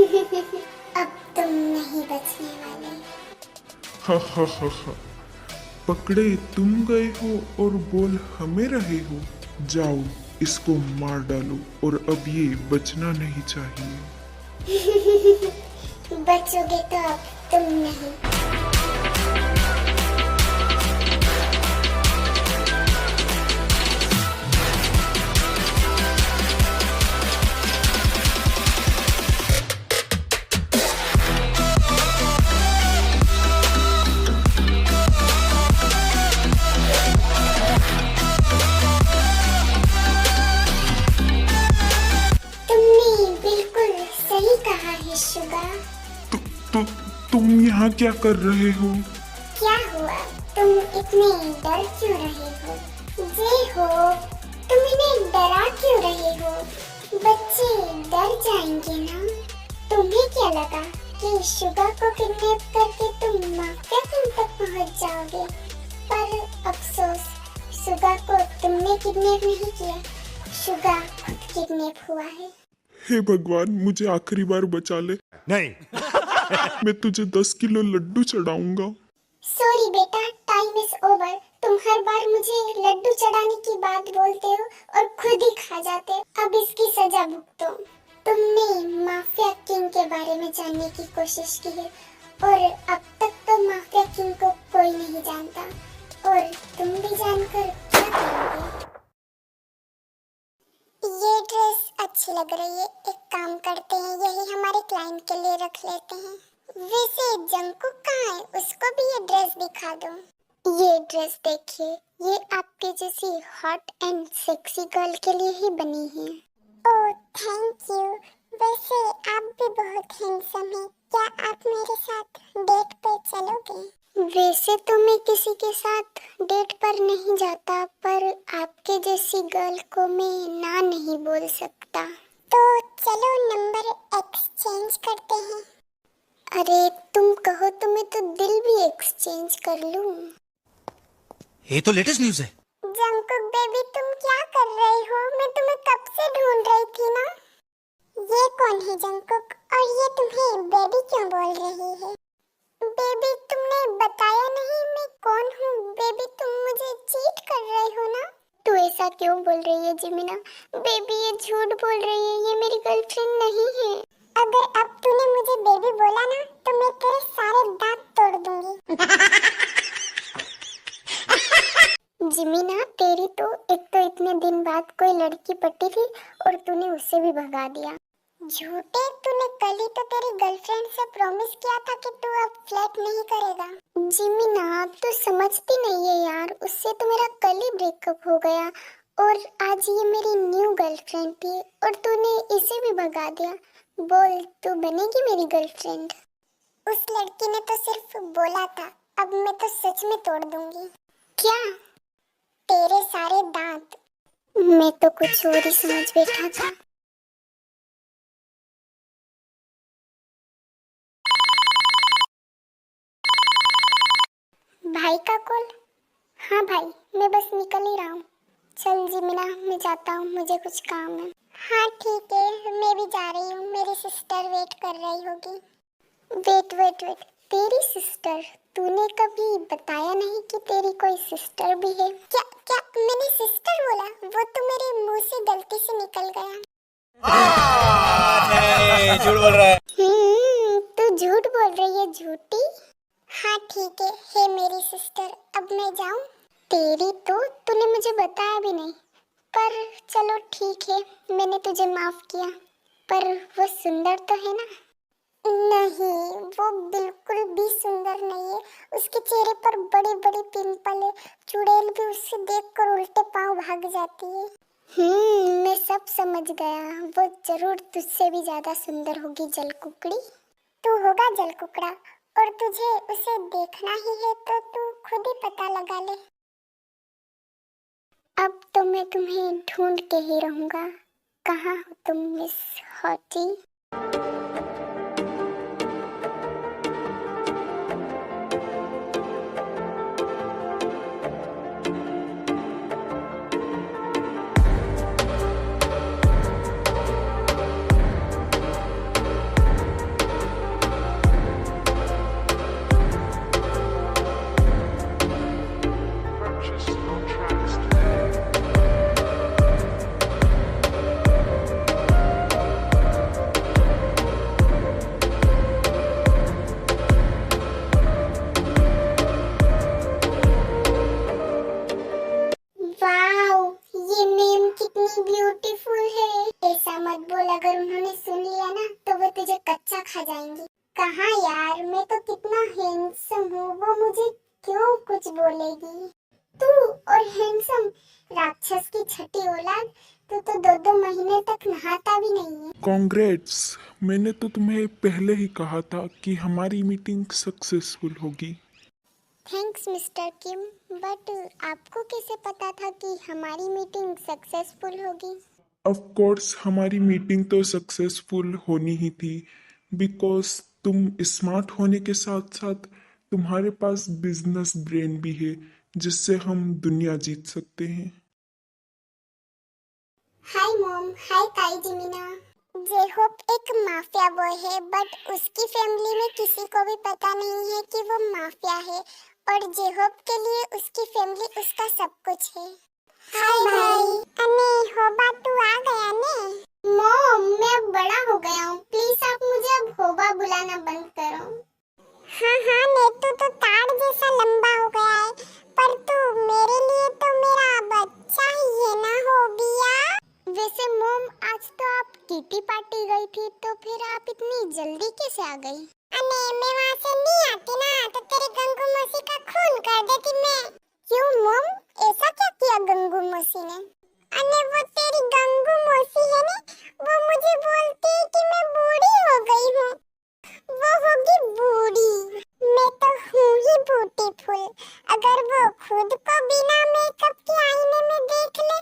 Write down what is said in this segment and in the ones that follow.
अब तुम नहीं बचने वाले। हा हा हा हा। पकड़े तुम गए हो और बोल हमें रहे हो। जाओ इसको मार डालो और अब ये बचना नहीं चाहिए। बचोगे तो अब तुम नहीं। तुमने बिल्कुल सही कहा है शुगा। तु, तु, तुम यहाँ क्या कर रहे हो? क्या हुआ, तुम इतने डर क्यों रहे हो? जे हो, तुम इन्हें डरा क्यों रहे हो? बच्चे डर जाएंगे ना। तुम्हें क्या लगा कि शुगा को किडनैप करके तुम माफिया किंग तक पहुंच जाओगे? पर अफसोस, शुगा को तुमने किडनैप नहीं किया, शुगा खुद किडनैप हुआ है। हे भगवान, मुझे आखिरी बार बचा ले। नहीं। मैं तुझे 10 किलो लड्डू चढ़ाऊंगा। सॉरी बेटा, टाइम इज ओवर। तुम हर बार मुझे लड्डू चढ़ाने की बात बोलते हो और खुद ही खा जाते हो। अब इसकी सजा भुगतो। तुमने माफिया किंग के बारे में जानने की कोशिश की है और अब तक तो माफिया किंग को कोई नहीं जानता, और तुम भी जानकर क्या करोगे? ये ड्रेस अच्छी लग रही है, एक काम करते हैं, यही हमारे क्लाइंट के लिए रख लेते हैं। वैसे जंकुक कहाँ है, उसको भी ये ड्रेस दिखा दो। ये ड्रेस देखिए, ये आपके जैसी हॉट एंड सेक्सी गर्ल के लिए ही बनी है। Oh thank you. वैसे आप भी बहुत हैंडसम हैं, क्या आप मेरे साथ डेट पे चलोगे? वैसे तो मैं किसी के साथ डेट पर नहीं जाता, पर आपके जैसी गर्ल को मैं ना नहीं बोल सकता। तो चलो नंबर एक्सचेंज करते हैं। अरे तुम कहो तो मैं तो दिल भी एक्सचेंज कर लूं। ये तो लेटेस्ट न्यूज़ है। जंकुक बेबी, तुम क्या कर रही हो? मैं तुम्हें कब से ढूंढ रही थी ना। ये कौन है जंकुक, और ये तुम्हें बेबी क्यों बोल रही है? बेबी तुमने बताया नहीं मैं कौन हूँ। बेबी तुम मुझे चीट कर रहे हो ना। तू ऐसा क्यों बोल रही है जिमिना? बेबी ये झूठ बोल रही है, ये मेरी गर्लफ्रेंड नहीं है। अगर अब तूने मुझे बेबी बोला ना तो मैं तेरे सारे दांत तोड़ दूंगी। जिमिना, तेरी तो एक तो इतने दिन बाद कोई लड़की पटी थी और तूने उससे भी भगा दिया। झूठे, तूने कल ही तो तेरी गर्लफ्रेंड से प्रॉमिस किया था कि तू अब फ्लर्ट नहीं करेगा। जिमिना तू समझती नहीं है यार, उससे तो मेरा कल ही ब्रेकअप हो गया और आज ये मेरी न्यू गर्लफ्रेंड थी और तूने इसे भी भगा दिया। बोल, तू बनेगी मेरी गर्लफ्रेंड? उस लड़की ने तो सिर्फ बोला था, अब मैं तो सच में तोड़ दूंगी। क्या? तेरे सारे दांत। मैं तो कुछ और ही समझ बैठा था। भाई का कॉल? हाँ भाई, मैं बस निकल ही रहा हूँ। चल जिमिना, मैं जाता हूँ, मुझे कुछ काम है। हाँ ठीक है, मैं भी जा रही हूँ, मेरी सिस्टर वेट कर रही होगी। वेट वेट वेट, तेरी सिस्टर? तूने कभी बताया नहीं कि तेरी कोई सिस्टर भी है। क्या क्या मैंने सिस्टर बोला? वो तो मेरे मुंह से गलती से निकल गया। नहीं, झूठ बोल रहा है। तू झूठ बोल रही है, झूठी। हाँ ठीक है मेरी सिस्टर, अब मैं जाऊँ? तेरी तो तूने मुझे बताया भी नहीं, पर चलो ठीक है, मैंने तुझे माफ किया। पर वो सुंदर तो है ना? नहीं, वो बिल्कुल भी सुंदर नहीं है। उसके चेहरे पर बड़े बड़े पिंपल है, चुड़ैल भी उससे देखकर उल्टे पांव भाग जाती है। मैं सब समझ गया, वो जरूर तुझसे भी ज्यादा सुंदर होगी जलकुकड़ी। तू होगा जलकुकड़ा और तुझे उसे देखना ही है तो तू खुद ही पता लगा ले। अब तो मैं तुम्हें ढूंढ के ही रहूंगा। कहाँ हो तुम मिस हॉटी? तुझे कच्चा खा जाएंगी। कहाँ यार, मैं तो कितना हैंडसम हूँ, वो मुझे क्यों कुछ बोलेगी। तू और हैंडसम, राक्षस की छठी औलाद, तू तो 2-2 महीने तक नहाता भी नहीं है। कॉन्ग्रेट्स, मैंने तो तुम्हें पहले ही कहा था कि हमारी मीटिंग सक्सेसफुल होगी। थैंक्स मिस्टर किम, बट आपको कैसे पता था कि हमारी मीटिंग सक्सेसफुल होगी? ऑफ कोर्स हमारी मीटिंग तो सक्सेसफुल होनी ही थी, बिकॉज तुम स्मार्ट होने के साथ साथ तुम्हारे पास बिजनेस ब्रेन भी है, जिससे हम दुनिया जीत सकते हैं। हाय मॉम, हाय ताई जिमिना। जेहोप एक माफिया बॉय है, बट उसकी फैमिली में किसी को भी पता नहीं है कि वो माफिया है, और जेहोप के लिए उसकी फैमिली उसका सब कुछ है। हाय भाई। अने होबा तू आ गया ने? मॉम, मैं अब बड़ा हो गया हूँ, प्लीज आप मुझे अब होबा बुलाना बंद करो। हाँ नेतू तो ताड़ जैसा लंबा हो गया है, पर तू मेरे लिए तो मेरा बच्चा ही है ना होबिया। वैसे मॉम, आज तो आप किटी पार्टी गई थी, तो फिर आप इतनी जल्दी कैसे आ गई? अने मैं वहाँ से नहीं आती ना, तो तेरे गंगू मौसी का खून कर देती मैं। क्यों मॉम, ऐसा क्या किया गंगू मौसी ने? अने वो तेरी गंगू मौसी है ना, वो मुझे बोलती है कि मैं बूढ़ी हो गई हूँ। वो होगी बूढ़ी, मैं तो हूँ ही ब्यूटीफुल। अगर वो खुद को बिना मेकअप के आईने में देख ले,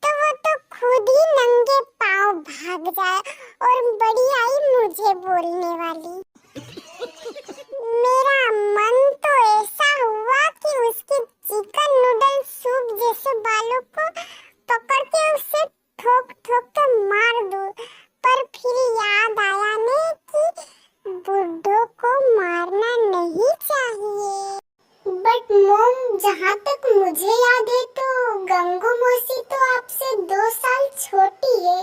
तो वो तो खुद ही नंगे पाँव भाग जाए, और बड़ी आई मुझे बोलने वाली। मेरा मन तो ऐसा हुआ कि उसके चिकन नूडल सूप जैसे बालों को पकड़ के उसे ठोक ठोक के मार दूं, पर फिर याद आया ने कि बुड्ढों को मारना नहीं चाहिए। बट मॉम, जहाँ तक मुझे याद है तो गंगू मौसी तो आपसे 2 साल छोटी है।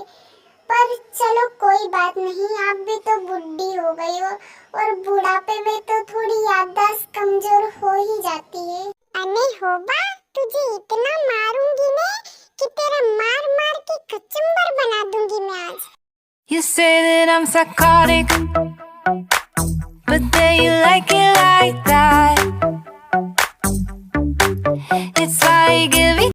पर चलो कोई बात नहीं, आप भी तो बुढ़ी हो गई हो, और बुढ़ापे में तो थोड़ी याददाश्त कमजोर हो ही जाती है। अने होबा, तुझे इतना मारूंगी ने कि तेरा मार मार के कचुम्बर बना दूंगी मैं आज। You say that I'm psychotic, but then you like it